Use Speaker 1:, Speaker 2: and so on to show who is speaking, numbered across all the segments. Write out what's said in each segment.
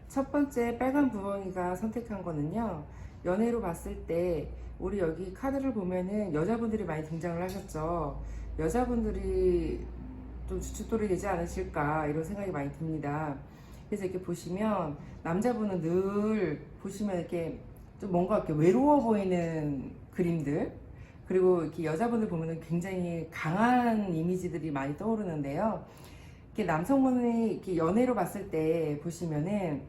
Speaker 1: 첫 번째 빨간 부엉이가 선택한 거는요, 연애로 봤을 때 우리 여기 카드를 보면은 여자분들이 많이 등장을 하셨죠. 여자분들이 좀 주춧돌이 되지 않으실까 이런 생각이 많이 듭니다. 그래서 이렇게 보시면 남자분은 늘 보시면 이렇게 좀 뭔가 이렇게 외로워 보이는 그림들, 그리고 이렇게 여자분들 보면은 굉장히 강한 이미지들이 많이 떠오르는데요. 이렇게 남성분이 이렇게 연애로 봤을 때 보시면은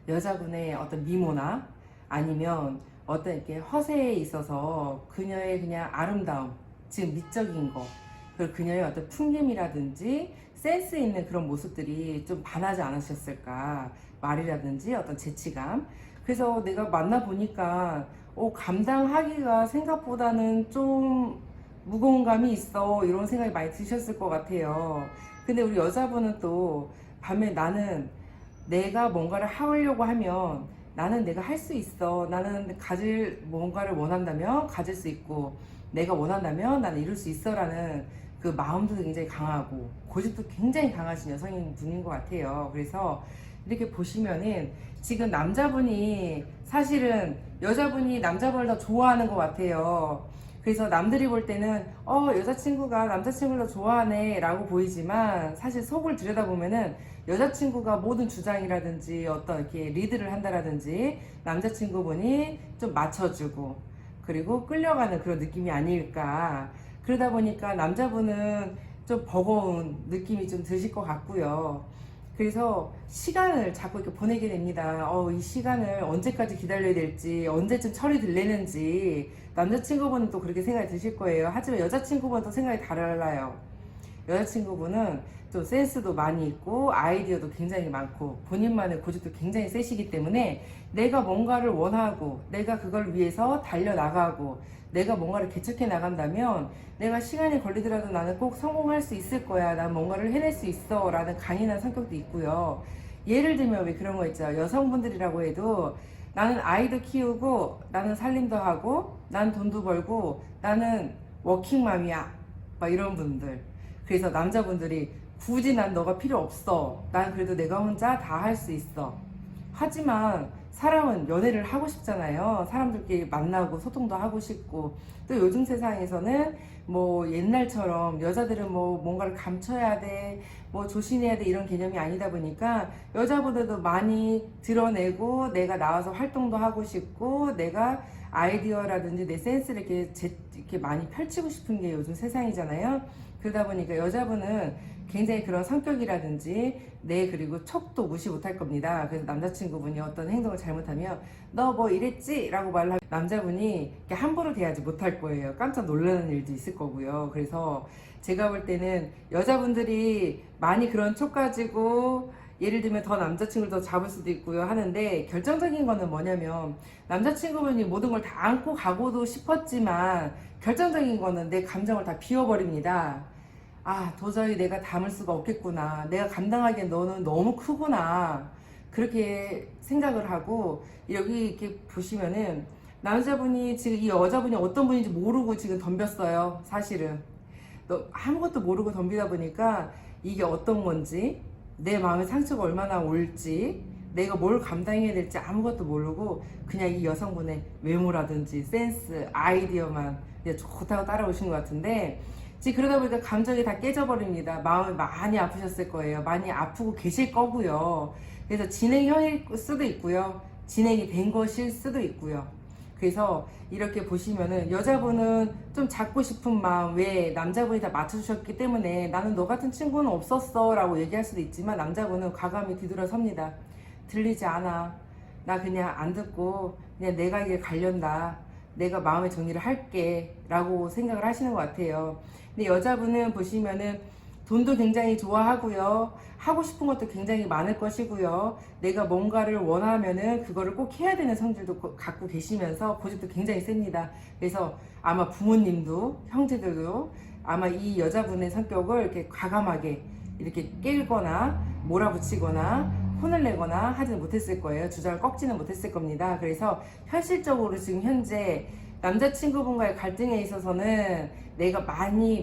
Speaker 1: 여자분의 어떤 미모나 아니면 어떤 이렇게 허세에 있어서 그녀의 그냥 아름다움, 지금 미적인 거, 그리고 그녀의 어떤 풍김이라든지 센스 있는 그런 모습들이 좀 반하지 않으셨을까. 말이라든지 어떤 재치감. 그래서 내가 만나보니까 감당하기가 생각보다는 좀 무거운 감이 있어. 이런 생각이 많이 드셨을 것 같아요. 근데 우리 여자분은 또 반면 나는 내가 뭔가를 하려고 하면 나는 내가 할 수 있어. 나는 가질 뭔가를 원한다면 가질 수 있고 내가 원한다면 나는 이룰 수 있어라는 그 마음도 굉장히 강하고 고집도 굉장히 강하신 여성인 분인 것 같아요. 그래서 이렇게 보시면은 지금 남자분이 사실은 여자분이 남자분을 더 좋아하는 것 같아요. 그래서 남들이 볼 때는 여자친구가 남자친구를 더 좋아하네 라고 보이지만 사실 속을 들여다보면은 여자친구가 모든 주장이라든지 어떤 이렇게 리드를 한다라든지 남자친구분이 좀 맞춰주고 그리고 끌려가는 그런 느낌이 아닐까. 그러다 보니까 남자분은 좀 버거운 느낌이 좀 드실 것 같고요. 그래서 시간을 자꾸 이렇게 보내게 됩니다. 이 시간을 언제까지 기다려야 될지, 언제쯤 철이 들리는지, 남자친구분은 또 그렇게 생각이 드실 거예요. 하지만 여자친구분은 또 생각이 달라요. 여자친구분은 좀 센스도 많이 있고 아이디어도 굉장히 많고 본인만의 고집도 굉장히 세시기 때문에 내가 뭔가를 원하고 내가 그걸 위해서 달려나가고 내가 뭔가를 개척해 나간다면 내가 시간이 걸리더라도 나는 꼭 성공할 수 있을 거야. 난 뭔가를 해낼 수 있어. 라는 강인한 성격도 있고요. 예를 들면 왜 그런 거 있죠. 여성분들이라고 해도 나는 아이도 키우고 나는 살림도 하고 나는 돈도 벌고 나는 워킹맘이야. 막 이런 분들. 그래서 남자분들이 굳이 난 너가 필요 없어. 난 그래도 내가 혼자 다 할 수 있어. 하지만 사람은 연애를 하고 싶잖아요. 사람들끼리 만나고 소통도 하고 싶고 또 요즘 세상에서는 뭐 옛날처럼 여자들은 뭐 뭔가를 감춰야 돼, 뭐 조심해야 돼 이런 개념이 아니다 보니까 여자분들도 많이 드러내고 내가 나와서 활동도 하고 싶고 내가 아이디어라든지 내 센스를 이렇게 많이 펼치고 싶은 게 요즘 세상이잖아요. 그러다 보니까 여자분은 굉장히 그런 성격이라든지 그리고 척도 무시 못할 겁니다. 그래서 남자친구분이 어떤 행동을 잘못하면 너 뭐 이랬지? 라고 말을 하면 남자분이 함부로 대하지 못할 거예요. 깜짝 놀라는 일도 있을 거고요. 그래서 제가 볼 때는 여자분들이 많이 그런 촉 가지고 예를 들면 더 남자친구를 더 잡을 수도 있고요 하는데 결정적인 거는 뭐냐면 남자친구분이 모든 걸 다 안고 가고도 싶었지만 결정적인 거는 내 감정을 다 비워버립니다. 도저히 내가 담을 수가 없겠구나. 내가 감당하기엔 너는 너무 크구나. 그렇게 생각을 하고, 여기 이렇게 보시면은, 남자분이 지금 이 여자분이 어떤 분인지 모르고 지금 덤볐어요. 사실은. 아무것도 모르고 덤비다 보니까 이게 어떤 건지, 내 마음에 상처가 얼마나 올지, 내가 뭘 감당해야 될지 아무것도 모르고, 그냥 이 여성분의 외모라든지 센스, 아이디어만 좋다고 따라오신 것 같은데, 그러다 보니까 감정이 다 깨져버립니다. 마음이 많이 아프셨을 거예요. 많이 아프고 계실 거고요. 그래서 진행형일 수도 있고요. 진행이 된 것일 수도 있고요. 그래서 이렇게 보시면은 여자분은 좀 잡고 싶은 마음, 왜 남자분이 다 맞춰주셨기 때문에 나는 너 같은 친구는 없었어 라고 얘기할 수도 있지만 남자분은 과감히 뒤돌아섭니다. 들리지 않아. 나 그냥 안 듣고 그냥 내가 길 가련다. 내가 마음의 정리를 할게 라고 생각을 하시는 것 같아요. 근데 여자분은 보시면은 돈도 굉장히 좋아하고요. 하고 싶은 것도 굉장히 많을 것이고요. 내가 뭔가를 원하면은 그거를 꼭 해야 되는 성질도 갖고 계시면서 고집도 굉장히 셉니다. 그래서 아마 부모님도 형제들도 아마 이 여자분의 성격을 이렇게 과감하게 이렇게 깨거나 몰아붙이거나 혼을 내거나 하지는 못했을 거예요. 주장을 꺾지는 못했을 겁니다. 그래서 현실적으로 지금 현재 남자친구분과의 갈등에 있어서는 내가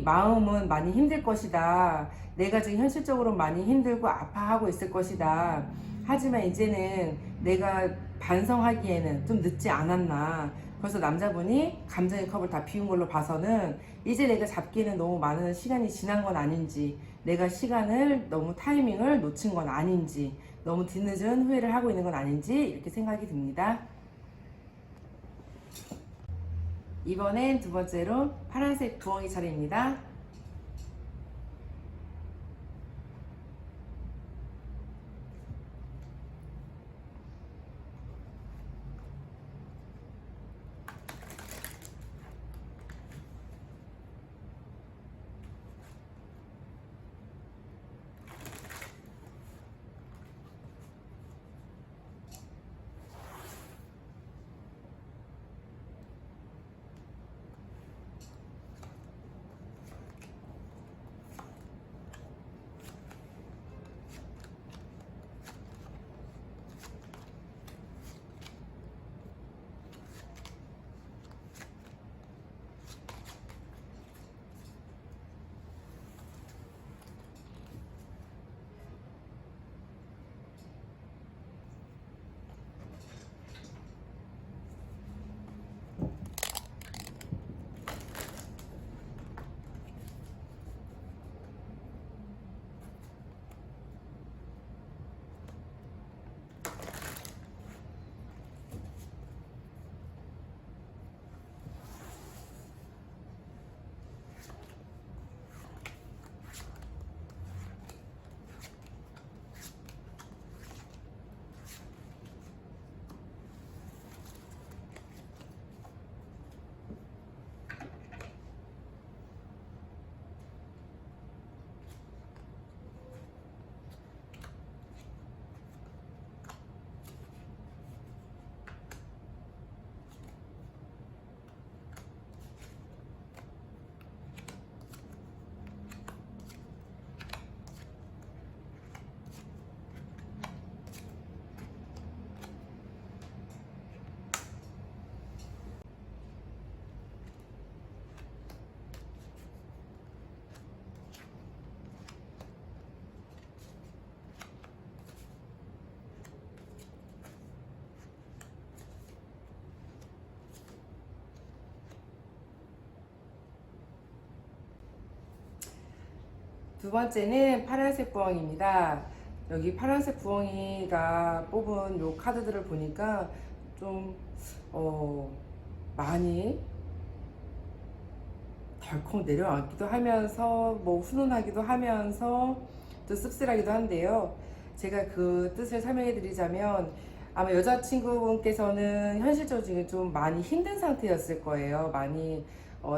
Speaker 1: 마음은 많이 힘들 것이다. 내가 지금 현실적으로 많이 힘들고 아파하고 있을 것이다. 하지만 이제는 내가 반성하기에는 좀 늦지 않았나. 벌써 남자분이 감정의 컵을 다 비운 걸로 봐서는 이제 내가 잡기에는 너무 많은 시간이 지난 건 아닌지, 내가 시간을 너무 타이밍을 놓친 건 아닌지, 너무 뒤늦은 후회를 하고 있는 건 아닌지 이렇게 생각이 듭니다. 이번엔 두 번째로 파란색 부엉이 차례입니다. 두 번째는 파란색 부엉이입니다. 여기 파란색 부엉이가 뽑은 요 카드들을 보니까 좀 많이 덜컥 내려앉기도 하면서 뭐 훈훈하기도 하면서 또 씁쓸하기도 한데요. 제가 그 뜻을 설명해 드리자면 아마 여자친구분께서는 현실적으로 지금 좀 많이 힘든 상태였을 거예요. 많이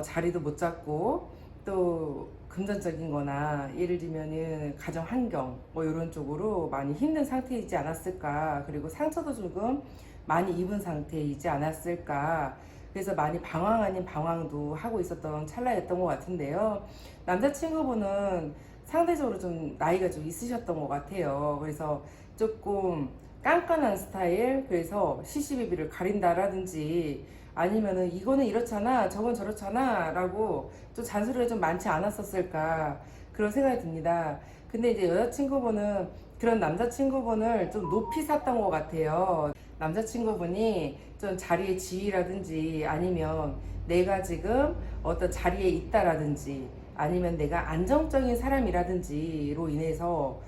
Speaker 1: 자리도 못 잡고 또 금전적인 거나 예를 들면은 가정 환경 뭐 이런 쪽으로 많이 힘든 상태이지 않았을까. 그리고 상처도 조금 많이 입은 상태이지 않았을까. 그래서 많이 방황 아닌 방황도 하고 있었던 찰나였던 것 같은데요. 남자친구분은 상대적으로 좀 나이가 좀 있으셨던 것 같아요. 그래서 조금 깐깐한 스타일, 그래서 시시비비를 가린다라든지 아니면은 이거는 이렇잖아, 저건 저렇잖아 라고 좀 잔소리가 좀 많지 않았었을까 그런 생각이 듭니다. 근데 이제 여자친구분은 그런 남자친구분을 좀 높이 샀던 것 같아요. 남자친구분이 좀 자리의 지위라든지 아니면 내가 지금 어떤 자리에 있다라든지 아니면 내가 안정적인 사람이라든지로 인해서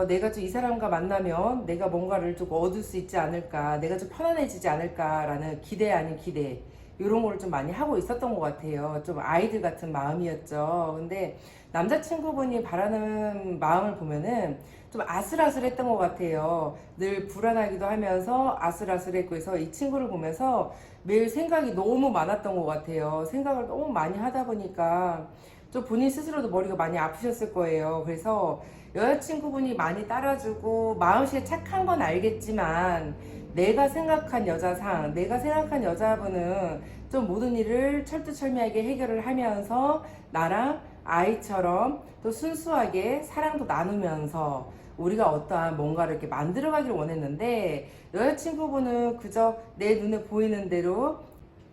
Speaker 1: 내가 좀 이 사람과 만나면 내가 뭔가를 좀 얻을 수 있지 않을까, 내가 좀 편안해지지 않을까라는 기대 아닌 기대, 이런 거를 좀 많이 하고 있었던 것 같아요. 좀 아이들 같은 마음이었죠. 근데 남자친구분이 바라는 마음을 보면은 좀 아슬아슬했던 것 같아요. 늘 불안하기도 하면서 아슬아슬했고 해서 이 친구를 보면서 매일 생각이 너무 많았던 것 같아요. 생각을 너무 많이 하다 보니까 좀 본인 스스로도 머리가 많이 아프셨을 거예요. 그래서 여자친구분이 많이 따라주고 마음씨에 착한 건 알겠지만 내가 생각한 여자상, 내가 생각한 여자분은 좀 모든 일을 철두철미하게 해결을 하면서 나랑 아이처럼 또 순수하게 사랑도 나누면서 우리가 어떠한 뭔가를 이렇게 만들어가기를 원했는데 여자친구분은 그저 내 눈에 보이는 대로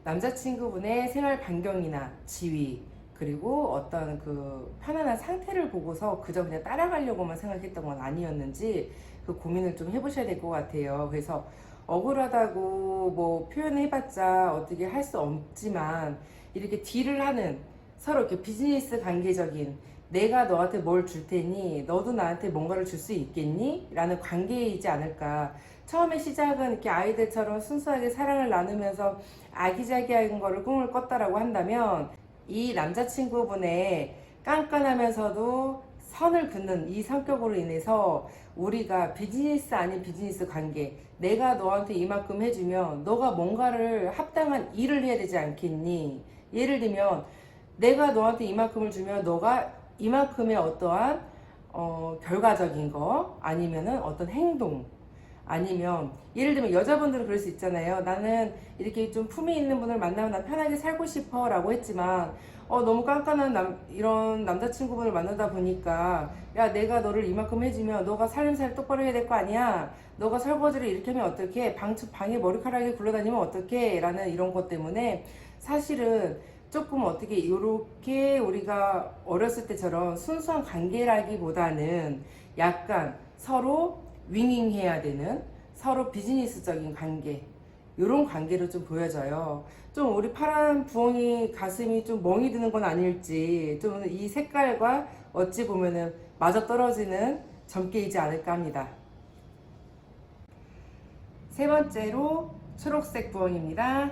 Speaker 1: 남자친구분의 생활 반경이나 지위, 그리고 어떤 그 편안한 상태를 보고서 그저 그냥 따라가려고만 생각했던 건 아니었는지 그 고민을 좀 해보셔야 될 것 같아요. 그래서 억울하다고 뭐 표현해봤자 어떻게 할 수 없지만 이렇게 딜을 하는 서로 이렇게 비즈니스 관계적인 내가 너한테 뭘 줄 테니 너도 나한테 뭔가를 줄 수 있겠니? 라는 관계이지 않을까. 처음에 시작은 이렇게 아이들처럼 순수하게 사랑을 나누면서 아기자기한 거를 꿈을 꿨다라고 한다면 이 남자친구분의 깐깐하면서도 선을 긋는 이 성격으로 인해서 우리가 비즈니스 아닌 비즈니스 관계, 내가 너한테 이만큼 해주면 너가 뭔가를 합당한 일을 해야 되지 않겠니? 예를 들면 내가 너한테 이만큼을 주면 너가 이만큼의 어떠한 결과적인 거 아니면은 어떤 행동 아니면 예를 들면 여자분들은 그럴 수 있잖아요. 나는 이렇게 좀 품위 있는 분을 만나면 난 편하게 살고 싶어 라고 했지만 너무 깐깐한 이런 남자친구분을 만나다 보니까 야 내가 너를 이만큼 해주면 너가 살림살 똑바로 해야 될 거 아니야. 너가 설거지를 이렇게 하면 어떡해. 방에 머리카락이 굴러다니면 어떡해 라는 이런 것 때문에 사실은 조금 어떻게 이렇게 우리가 어렸을 때처럼 순수한 관계라기보다는 약간 서로 윙윙해야 되는 서로 비즈니스적인 관계 이런 관계로 좀 보여져요. 좀 우리 파란 부엉이 가슴이 좀 멍이 드는 건 아닐지 좀 이 색깔과 어찌 보면은 맞아떨어지는 점괘이지 않을까 합니다. 세 번째로 초록색 부엉입니다.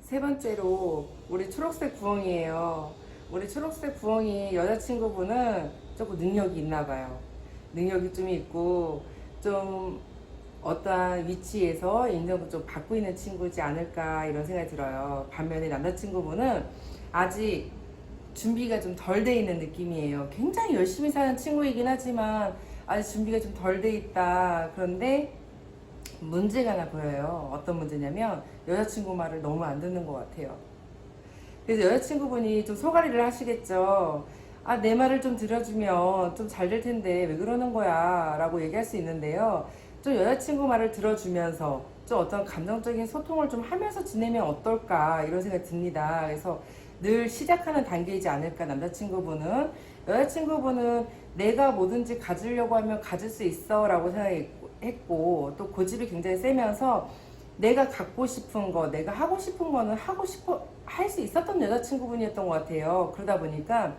Speaker 1: 세 번째로 우리 초록색 부엉이에요. 우리 초록색 부엉이 여자친구분은 조금 능력이 있나 봐요. 능력이 좀 있고 좀 어떠한 위치에서 인정을 좀 받고 있는 친구지 않을까 이런 생각이 들어요. 반면에 남자친구분은 아직 준비가 좀 덜 돼 있는 느낌이에요. 굉장히 열심히 사는 친구이긴 하지만 아직 준비가 좀 덜 돼 있다. 그런데 문제가 하나 보여요. 어떤 문제냐면 여자친구 말을 너무 안 듣는 것 같아요. 그래서 여자친구분이 좀 소가리를 하시겠죠. 아, 내 말을 좀 들어주면 좀 잘 될 텐데 왜 그러는 거야 라고 얘기할 수 있는데요. 좀 여자친구 말을 들어주면서 좀 어떤 감정적인 소통을 좀 하면서 지내면 어떨까 이런 생각이 듭니다. 그래서 늘 시작하는 단계이지 않을까. 남자친구분은 여자친구분은 내가 뭐든지 가지려고 하면 가질 수 있어 라고 생각했고 또 고집이 굉장히 세면서 내가 갖고 싶은 거 내가 하고 싶은 거는 할 수 있었던 여자친구분이었던 것 같아요. 그러다 보니까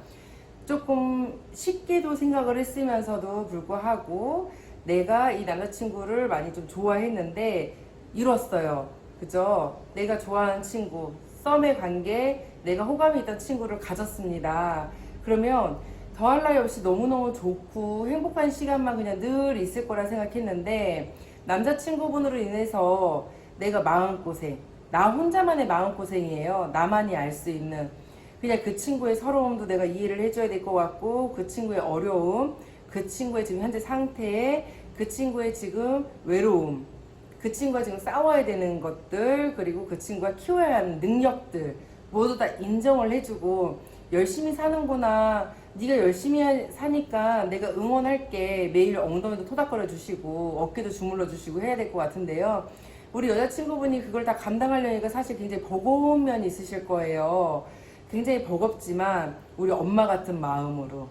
Speaker 1: 조금 쉽게도 생각을 했으면서도 불구하고 내가 이 남자친구를 많이 좀 좋아했는데 이뤘어요. 그죠? 내가 좋아하는 친구, 썸의 관계, 내가 호감이 있던 친구를 가졌습니다. 그러면 더할 나위 없이 너무너무 좋고 행복한 시간만 그냥 늘 있을 거라 생각했는데 남자친구분으로 인해서 내가 마음고생, 나 혼자만의 마음고생이에요. 나만이 알 수 있는. 그냥 그 친구의 서러움도 내가 이해를 해줘야 될 것 같고 그 친구의 어려움, 그 친구의 지금 현재 상태, 그 친구의 지금 외로움, 그 친구가 지금 싸워야 되는 것들, 그리고 그 친구가 키워야 하는 능력들 모두 다 인정을 해주고 열심히 사는구나, 네가 열심히 사니까 내가 응원할게, 매일 엉덩이도 토닥거려 주시고 어깨도 주물러 주시고 해야 될 것 같은데요. 우리 여자친구분이 그걸 다 감당하려니까 사실 굉장히 버거운 면이 있으실 거예요. 굉장히 버겁지만 우리 엄마 같은 마음으로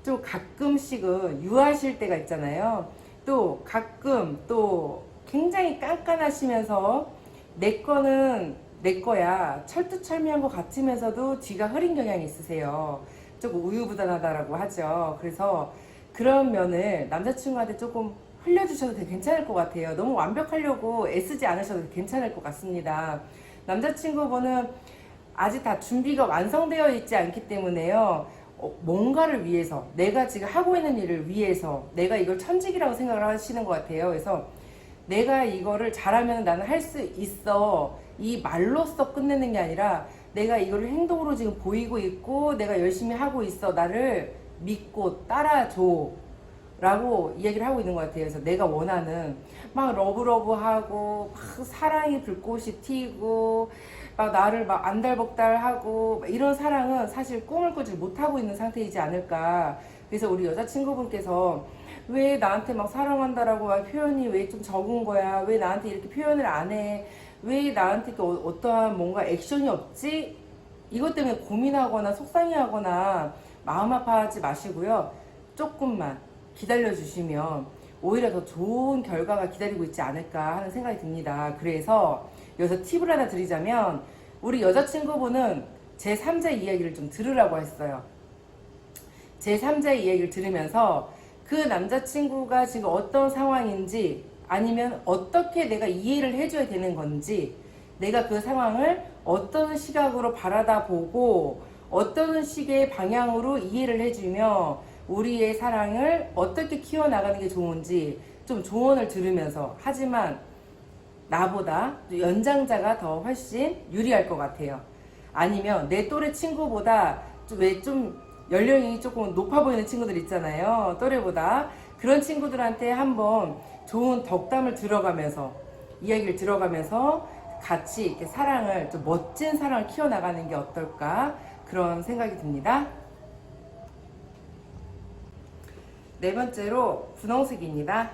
Speaker 1: 좀 가끔씩은 유하실 때가 있잖아요. 또 가끔 또 굉장히 깐깐하시면서 내 거는 내 거야 철두철미한 것 같으면서도 뒤가 흐린 경향이 있으세요. 조금 우유부단하다라고 하죠. 그래서 그런 면을 남자친구한테 조금 흘려주셔도 되게 괜찮을 것 같아요. 너무 완벽하려고 애쓰지 않으셔도 괜찮을 것 같습니다. 남자친구분은 아직 다 준비가 완성되어 있지 않기 때문에요. 뭔가를 위해서, 내가 지금 하고 있는 일을 위해서, 내가 이걸 천직이라고 생각을 하시는 것 같아요. 그래서 내가 이거를 잘하면 나는 할 수 있어, 이 말로써 끝내는 게 아니라 내가 이거를 행동으로 지금 보이고 있고 내가 열심히 하고 있어, 나를 믿고 따라줘 라고 이야기를 하고 있는 것 같아요. 그래서 내가 원하는 막 러브러브하고 막 사랑이 불꽃이 튀고 막 나를 막 안달복달하고 이런 사랑은 사실 꿈을 꾸지 못하고 있는 상태이지 않을까. 그래서 우리 여자친구분께서 왜 나한테 막 사랑한다라고 막 표현이 왜 좀 적은 거야, 왜 나한테 이렇게 표현을 안 해, 왜 나한테 어떠한 뭔가 액션이 없지, 이것 때문에 고민하거나 속상해하거나 마음 아파하지 마시고요. 조금만 기다려 주시면 오히려 더 좋은 결과가 기다리고 있지 않을까 하는 생각이 듭니다. 그래서 여기서 팁을 하나 드리자면 우리 여자친구분은 제3자 이야기를 좀 들으라고 했어요. 제3자 이야기를 들으면서 그 남자친구가 지금 어떤 상황인지, 아니면 어떻게 내가 이해를 해줘야 되는 건지, 내가 그 상황을 어떤 시각으로 바라다 보고 어떤 식의 방향으로 이해를 해주며 우리의 사랑을 어떻게 키워나가는 게 좋은지 좀 조언을 들으면서, 하지만 나보다 연장자가 더 훨씬 유리할 것 같아요. 아니면 내 또래 친구보다 왜 좀 연령이 조금 높아 보이는 친구들 있잖아요. 또래보다. 그런 친구들한테 한번 좋은 덕담을 들어가면서, 이야기를 들어가면서 같이 이렇게 사랑을, 좀 멋진 사랑을 키워나가는 게 어떨까, 그런 생각이 듭니다. 네 번째로 분홍색입니다.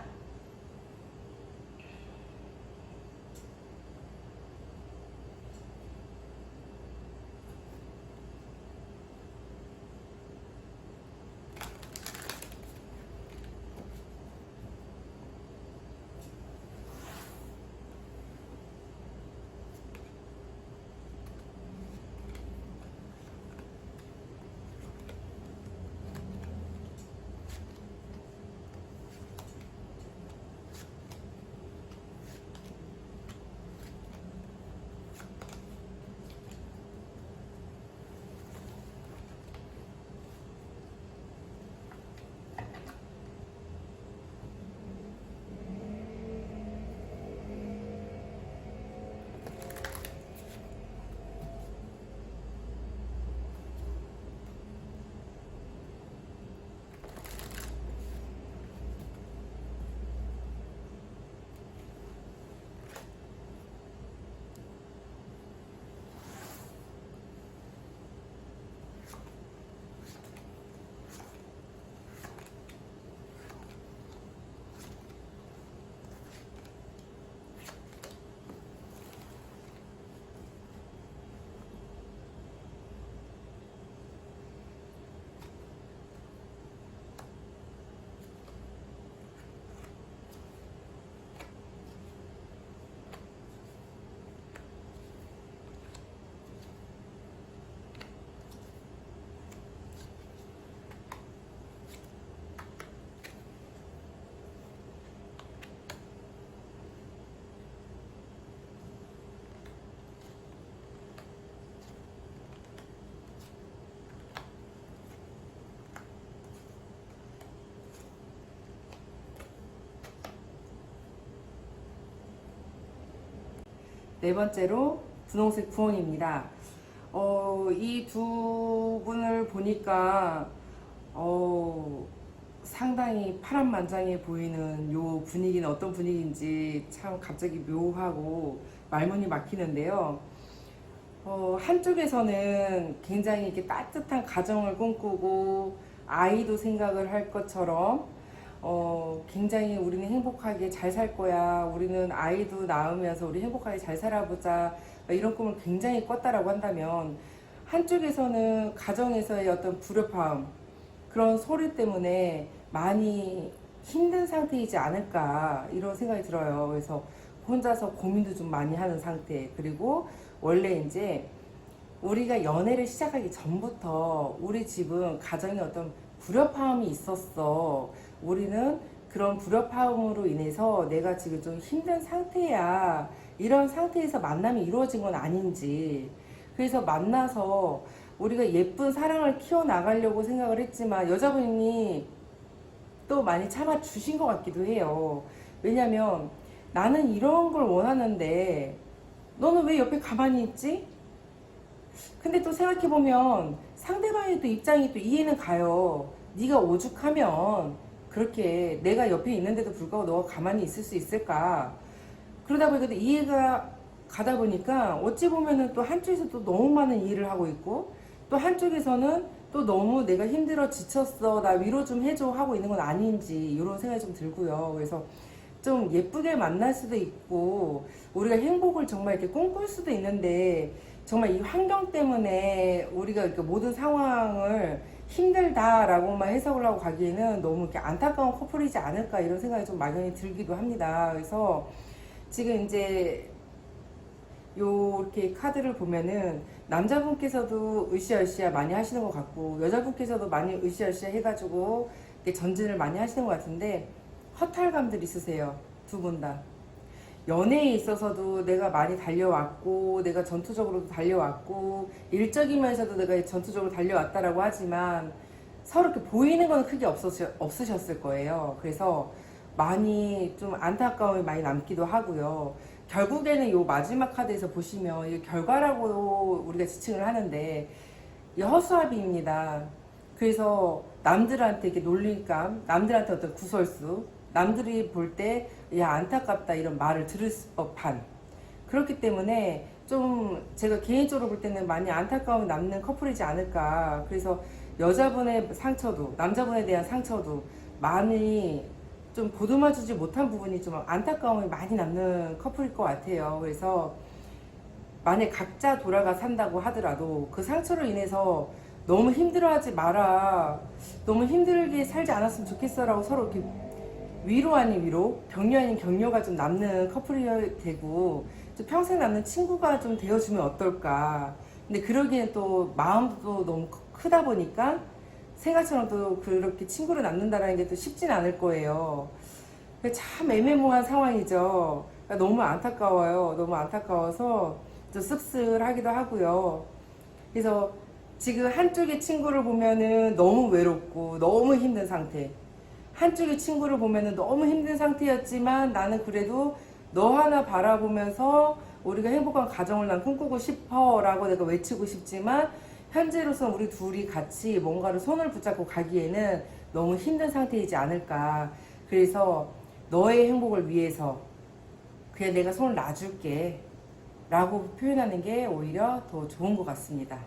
Speaker 1: 네 번째로 분홍색 부엉입니다. 이 두 분을 보니까 상당히 파란만장해 보이는 요 분위기는 어떤 분위기인지 참 갑자기 묘하고 말문이 막히는데요. 한쪽에서는 굉장히 이렇게 따뜻한 가정을 꿈꾸고 아이도 생각을 할 것처럼 굉장히 우리는 행복하게 잘 살 거야. 우리는 아이도 낳으면서 우리 행복하게 잘 살아보자. 이런 꿈을 굉장히 꿨다라고 한다면 한쪽에서는 가정에서의 어떤 불협화음 그런 소리 때문에 많이 힘든 상태이지 않을까 이런 생각이 들어요. 그래서 혼자서 고민도 좀 많이 하는 상태. 그리고 원래 이제 우리가 연애를 시작하기 전부터 우리 집은 가정에 어떤 불협화음이 있었어. 우리는 그런 불협화음으로 인해서 내가 지금 좀 힘든 상태야. 이런 상태에서 만남이 이루어진 건 아닌지. 그래서 만나서 우리가 예쁜 사랑을 키워나가려고 생각을 했지만 여자분이 또 많이 참아주신 것 같기도 해요. 왜냐면 나는 이런 걸 원하는데 너는 왜 옆에 가만히 있지? 근데 또 생각해보면 상대방의 또 입장이 또 이해는 가요. 네가 오죽하면 그렇게 내가 옆에 있는데도 불구하고 너가 가만히 있을 수 있을까? 그러다 보니까 또 이해가 가다 보니까 어찌 보면은 또 한쪽에서 또 너무 많은 일을 하고 있고 또 한쪽에서는 또 너무 내가 힘들어 지쳤어 나 위로 좀 해줘 하고 있는 건 아닌지 이런 생각이 좀 들고요. 그래서 좀 예쁘게 만날 수도 있고 우리가 행복을 정말 이렇게 꿈꿀 수도 있는데 정말 이 환경 때문에 우리가 이렇게 모든 상황을 힘들다라고만 해석을 하고 가기에는 너무 이렇게 안타까운 커플이지 않을까 이런 생각이 좀 막연히 들기도 합니다. 그래서 지금 이제 요렇게 카드를 보면은 남자분께서도 으쌰으쌰 많이 하시는 것 같고 여자분께서도 많이 으쌰으쌰 해가지고 이렇게 전진을 많이 하시는 것 같은데 허탈감들 있으세요. 두 분 다. 연애에 있어서도 내가 많이 달려왔고 내가 전투적으로도 달려왔고 일적인 면에서도 내가 전투적으로 달려왔다라고 하지만 서로 이렇게 보이는 건 크게 없으셨을 거예요. 그래서 많이 좀 안타까움이 많이 남기도 하고요. 결국에는 요 마지막 카드에서 보시면 이 결과라고 우리가 지칭을 하는데 이 허수아비입니다. 그래서 남들한테 이렇게 놀림감, 남들한테 어떤 구설수, 남들이 볼 때 야 안타깝다 이런 말을 들을 법한 그렇기 때문에 좀 제가 개인적으로 볼 때는 많이 안타까움이 남는 커플이지 않을까. 그래서 여자분의 상처도 남자분에 대한 상처도 많이 좀 보듬어주지 못한 부분이 좀 안타까움이 많이 남는 커플일 것 같아요. 그래서 만약 각자 돌아가 산다고 하더라도 그 상처로 인해서 너무 힘들어하지 마라. 너무 힘들게 살지 않았으면 좋겠어 라고 서로 이렇게 위로 아닌 위로, 격려 아닌 격려가 좀 남는 커플이 되고 좀 평생 남는 친구가 좀 되어주면 어떨까. 근데 그러기엔 또 마음도 너무 크다 보니까 생각처럼 또 그렇게 친구로 남는다라는 게 또 쉽진 않을 거예요. 참 애매모호한 상황이죠. 그러니까 너무 안타까워요. 너무 안타까워서 좀 씁쓸하기도 하고요. 그래서 지금 한쪽의 친구를 보면은 너무 외롭고 너무 힘든 상태. 한쪽의 친구를 보면은 너무 힘든 상태였지만 나는 그래도 너 하나 바라보면서 우리가 행복한 가정을 난 꿈꾸고 싶어 라고 내가 외치고 싶지만 현재로서 우리 둘이 같이 뭔가를 손을 붙잡고 가기에는 너무 힘든 상태이지 않을까. 그래서 너의 행복을 위해서 그냥 내가 손을 놔줄게 라고 표현하는 게 오히려 더 좋은 것 같습니다.